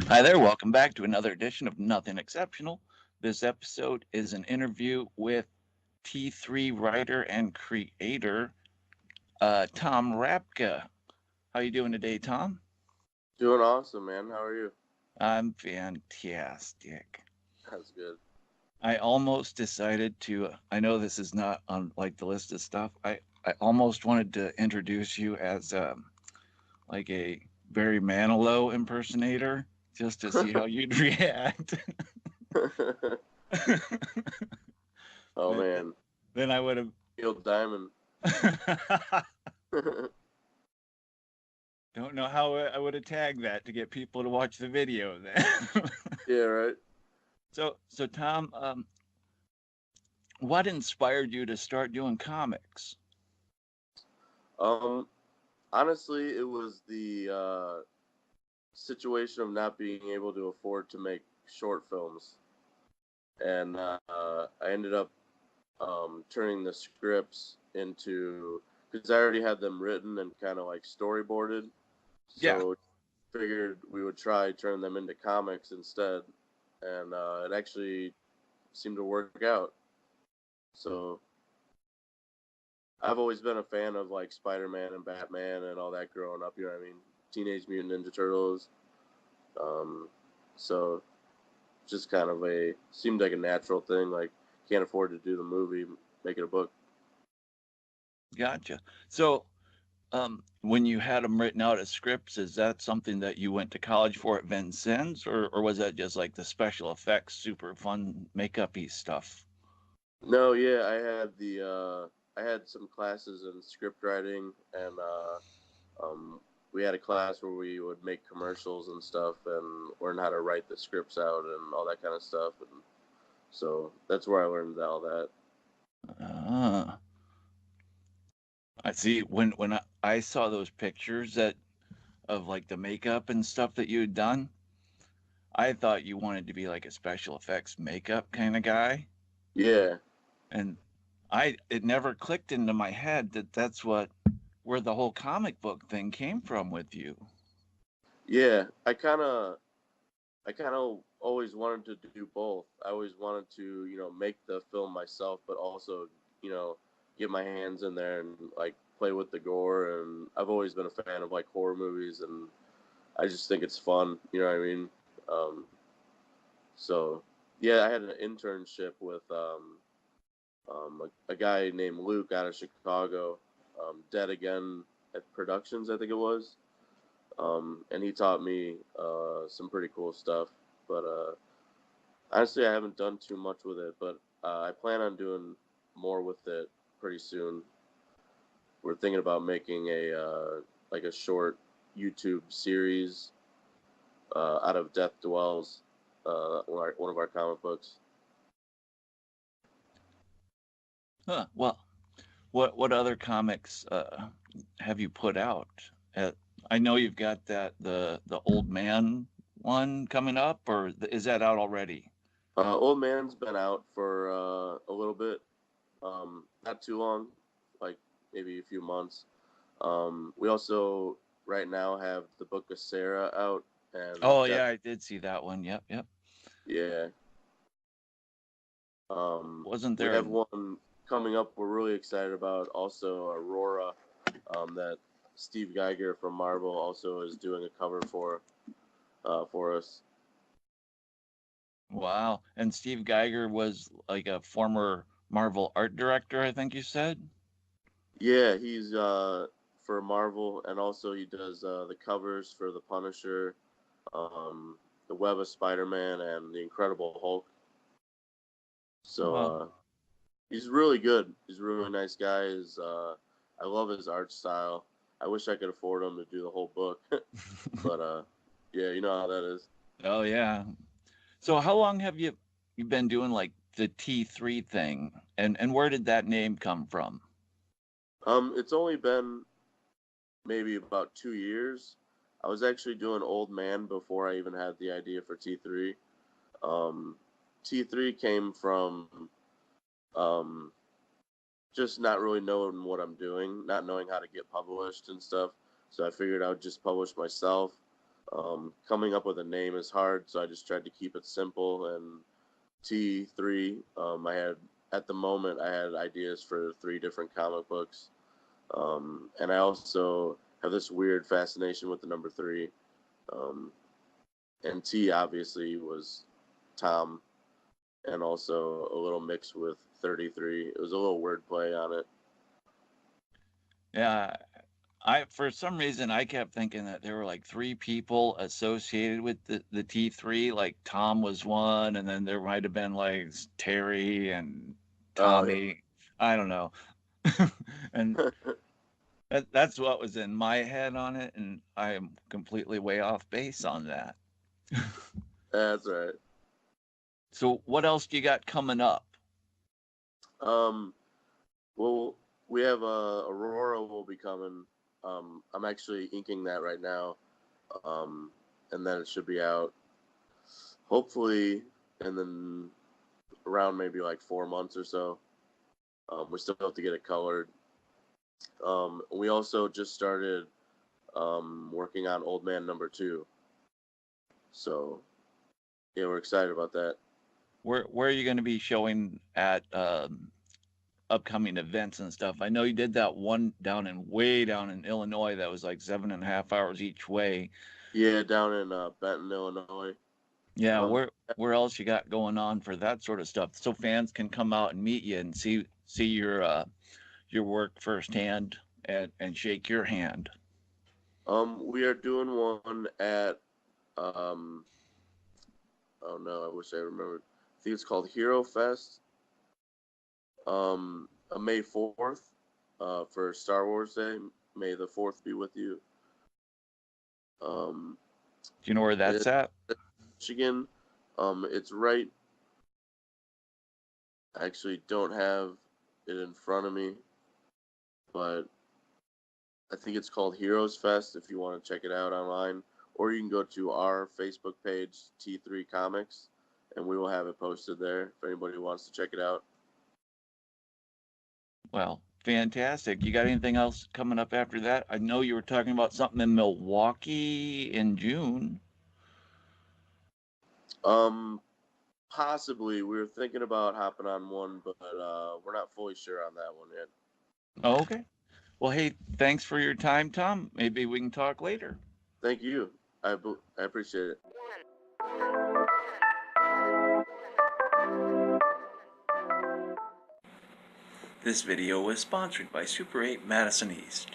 Hi there, welcome back to another edition of Nothing Exceptional. This episode is an interview with T3 writer and creator Tom Rapka. How you doing today, Tom? Doing awesome, man. How are you? I'm fantastic. That's good. I almost decided to, I know this is not on like the list of stuff. I almost wanted to introduce you as like a Barry Manilow impersonator just to see how you'd react. Oh But man, then I would have. Neil Diamond. Don't know how I would have tagged that to get people to watch the video then. Yeah, right. So Tom, what inspired you to start doing comics? Um, Honestly, it was the situation of not being able to afford to make short films, and I ended up turning the scripts into, because I already had them written and kind of like storyboarded. Yeah. So figured we would try turn them into comics instead, and it actually seemed to work out. So I've always been a fan of like Spider-Man and Batman and all that growing up. You know what I mean? Teenage Mutant Ninja Turtles. Um, so just kind of seemed like a natural thing. Like, can't afford to do the movie, make it a book. Gotcha. So when you had them written out as scripts, is that something that you went to college for at Vincennes, or was that just like the special effects, super fun makeup-y stuff? No, yeah, I had some classes in script writing, and we had a class where we would make commercials and stuff and learn how to write the scripts out and all that kind of stuff. And so that's where I learned all that. Ah, I see. When I saw those pictures that of like the makeup and stuff that you had done, I thought you wanted to be like a special effects makeup kind of guy, Yeah, and it never clicked into my head that that's where the whole comic book thing came from with you. yeah. I kind of always wanted to do both. I always wanted to, make the film myself, but also, you know, get my hands in there and like play with the gore. And I've always been a fan of like horror movies, and I just think it's fun. You know what I mean? Um, so yeah, I had an internship with a guy named Luke out of Chicago, Dead Again at Productions, I think it was. And he taught me some pretty cool stuff. But honestly, I haven't done too much with it, but I plan on doing more with it pretty soon. We're thinking about making a like a short YouTube series out of Death Dwells, one of our comic books. Huh. Well, what other comics have you put out? Uh, I know you've got the old man one coming up, or is that out already? Old Man's been out for a little bit, not too long, like maybe a few months. We also right now have the Book of Sarah out, and Oh Death. yeah, I did see that one. Yep, yep. Yeah. Wasn't We there? have one coming up. We're really excited about also Aurora, that Steve Geiger from Marvel also is doing a cover for us. Wow. And Steve Geiger was like a former Marvel art director, I think you said. Yeah, he's for Marvel, and also he does the covers for the Punisher, the Web of Spider-Man, and the Incredible Hulk. So Wow. he's really good. He's a really nice guy. I love his art style. I wish I could afford him to do the whole book, but yeah, you know how that is. Oh yeah. So how long have you been doing like the T3 thing? And where did that name come from? It's only been maybe about 2 years. I was actually doing Old Man before I even had the idea for T3. Um, T3 came from um, just not really knowing what I'm doing, not knowing how to get published and stuff. So I figured I would just publish myself. Coming up with a name is hard, so I just tried to keep it simple. And T3, I had at the moment I had ideas for 3 different comic books, and I also have this weird fascination with the number 3. Um, and T obviously was Tom, and also a little mix with 33. It was a little wordplay on it. Yeah, I for some reason I kept thinking that there were like 3 people associated with the T3, like Tom was one, and then there might have been like Terry and Oh Tommy. I don't know. And yeah, that's what was in my head on it, and I am completely way off base on that. that's right. So what else do you got coming up? Um, well, we have Aurora will be coming. I'm actually inking that right now, um, and then it should be out hopefully, and then around maybe like 4 months or so. We still have to get it colored. We also just started working on Old Man number 2, so yeah, we're excited about that. Where are you going to be showing at upcoming events and stuff? I know you did that one way down in Illinois that was like 7.5 hours each way. Yeah, down in Benton, Illinois. Yeah, Um, where else you got going on for that sort of stuff, so fans can come out and meet you and see your work firsthand and shake your hand. we are doing one at um, oh no, I wish I remembered. I think it's called Hero Fest. May 4th, for Star Wars Day. May the 4th be with you. Um, Do you know where that's it's at? Michigan. It's right. I actually don't have it in front of me, but I think it's called Heroes Fest if you want to check it out online. Or you can go to our Facebook page, T3 Comics, and we will have it posted there if anybody wants to check it out. Well, fantastic. You got anything else coming up after that? I know you were talking about something in Milwaukee in June. Um, Possibly. We were thinking about hopping on one, but we're not fully sure on that one yet. Oh, okay. Well, hey, thanks for your time, Tom. Maybe we can talk later. Thank you. I appreciate it. This video was sponsored by Super 8 Madison East.